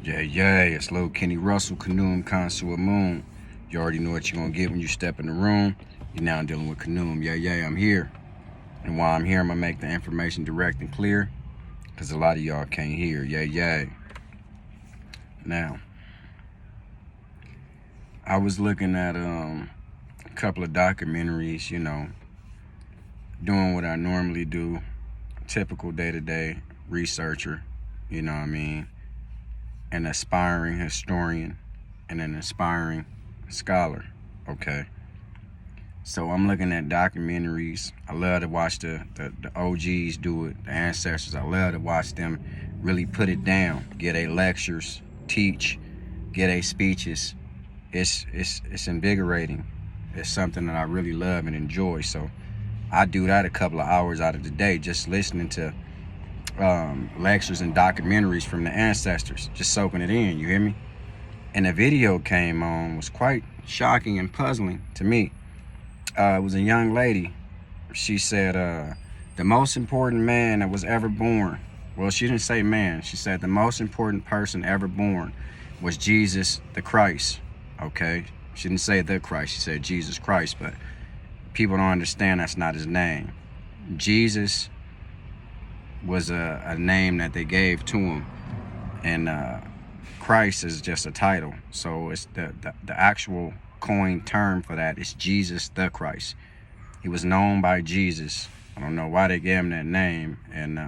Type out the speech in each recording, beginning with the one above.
Yeah, it's Lil Kenny Russell, Canoom, Consul Moon. You already know what you're gonna get when you step in the room. You're now dealing with Canoom. Yeah, I'm here. And while I'm here, I'm gonna make the information direct and clear, because a lot of y'all can't hear. Yeah. Now, I was looking at a couple of documentaries, doing what I normally do, typical day-to-day researcher, you know what I mean, an aspiring historian and an aspiring scholar, okay? So I'm looking at documentaries. I love to watch the OGs do it, the ancestors. I love to watch them really put it down, get their lectures, teach, get their speeches. It's invigorating. It's something that I really love and enjoy. So I do that a couple of hours out of the day, just listening to lectures and documentaries from the ancestors, just soaking it in, you hear me? And the video came on, was quite shocking and puzzling to me. It was a young lady. She said, the most important man that was ever born, well, she didn't say man, she said the most important person ever born was Jesus the Christ, okay? She didn't say the Christ, she said Jesus Christ, but people don't understand that's not his name. Jesus was a name that they gave to him, and Christ is just a title. So it's the actual coined term for that is Jesus the Christ. He was known by Jesus. I don't know why they gave him that name, and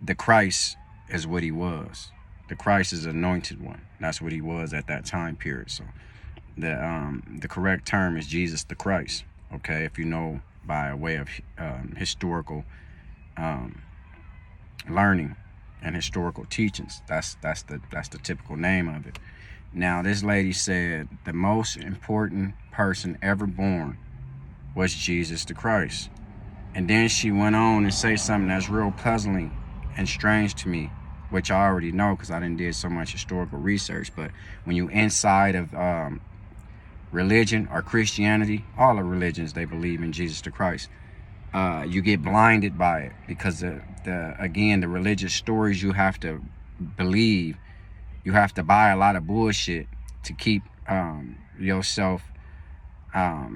the Christ is what he was. The Christ is anointed one. That's what he was at that time period. So the correct term is Jesus the Christ, okay? If you know by way of historical learning and historical teachings, that's the typical name of it. Now, this lady said the most important person ever born was Jesus the Christ. And then she went on and say something that's real puzzling and strange to me, which I already know because I didn't did so much historical research. But when you inside of religion or Christianity, all the religions, they believe in Jesus the Christ. You get blinded by it because again, the religious stories you have to believe. You have to buy a lot of bullshit to keep yourself, to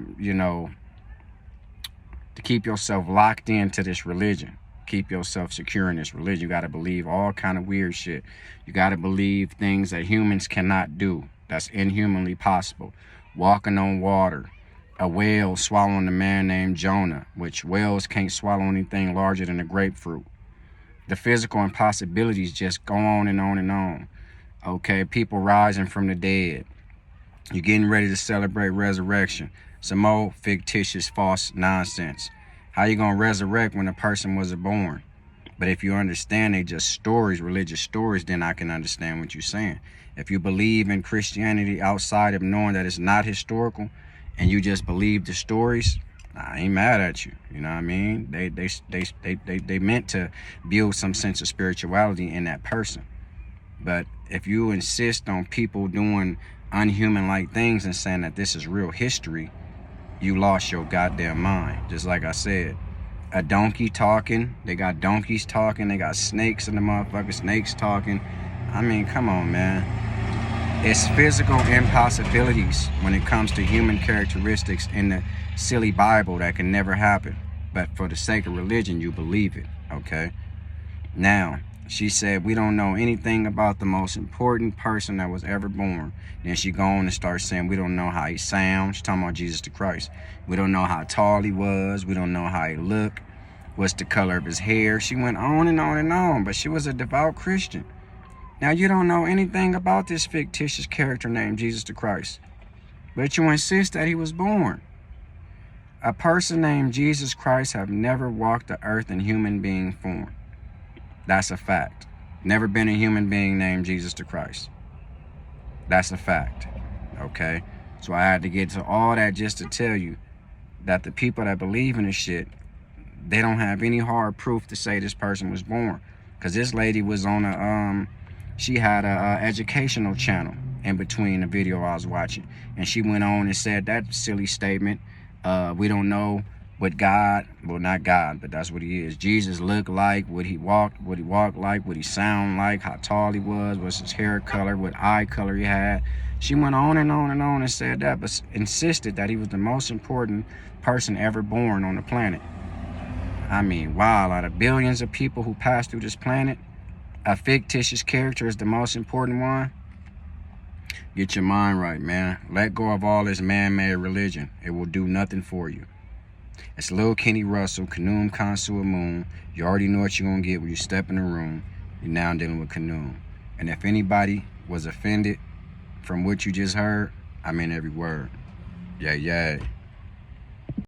keep yourself locked into this religion. Keep yourself secure in this religion. You got to believe all kind of weird shit. You got to believe things that humans cannot do. That's inhumanly possible. Walking on water. A whale swallowing a man named Jonah, which whales can't swallow anything larger than a grapefruit. The physical impossibilities just go on and on and on. Okay, people rising from the dead. You're getting ready to celebrate resurrection. Some more fictitious, false nonsense. How you gonna resurrect when a person wasn't born? But if you understand they just stories, religious stories, then I can understand what you're saying. If you believe in Christianity outside of knowing that it's not historical, and you just believe the stories, I ain't mad at you. You know what I mean? They meant to build some sense of spirituality in that person. But if you insist on people doing unhuman-like things and saying that this is real history, you lost your goddamn mind. Just like I said, a donkey talking, they got donkeys talking, they got snakes in the motherfucker, snakes talking. I mean, come on, man. It's physical impossibilities when it comes to human characteristics in the silly Bible that can never happen. But for the sake of religion, you believe it, okay? Now, she said, we don't know anything about the most important person that was ever born. Then she go on and start saying, we don't know how he sounds. She's talking about Jesus the Christ. We don't know how tall he was. We don't know how he looked. What's the color of his hair? She went on and on and on, but she was a devout Christian. Now, you don't know anything about this fictitious character named Jesus the Christ, but you insist that he was born. A person named Jesus Christ have never walked the earth in human being form. That's a fact. Never been a human being named Jesus the Christ. That's a fact, okay? So I had to get to all that just to tell you that the people that believe in this shit, they don't have any hard proof to say this person was born. Because this lady was on she had a educational channel in between the video I was watching. And she went on and said that silly statement, we don't know what God, well, not God, but that's what he is. Jesus looked like, what he walked like, what he sound like, how tall he was, what's his hair color, what eye color he had. She went on and on and on and said that, but insisted that he was the most important person ever born on the planet. I mean, wow, out of billions of people who pass through this planet, a fictitious character is the most important one. Get your mind right, man. Let go of all this man-made religion. It will do nothing for you. It's Lil Kenny Russell, Kanoom Consua Moon. You already know what you're going to get when you step in the room. You're now dealing with Kanoom. And if anybody was offended from what you just heard, I mean every word. Yeah, yeah.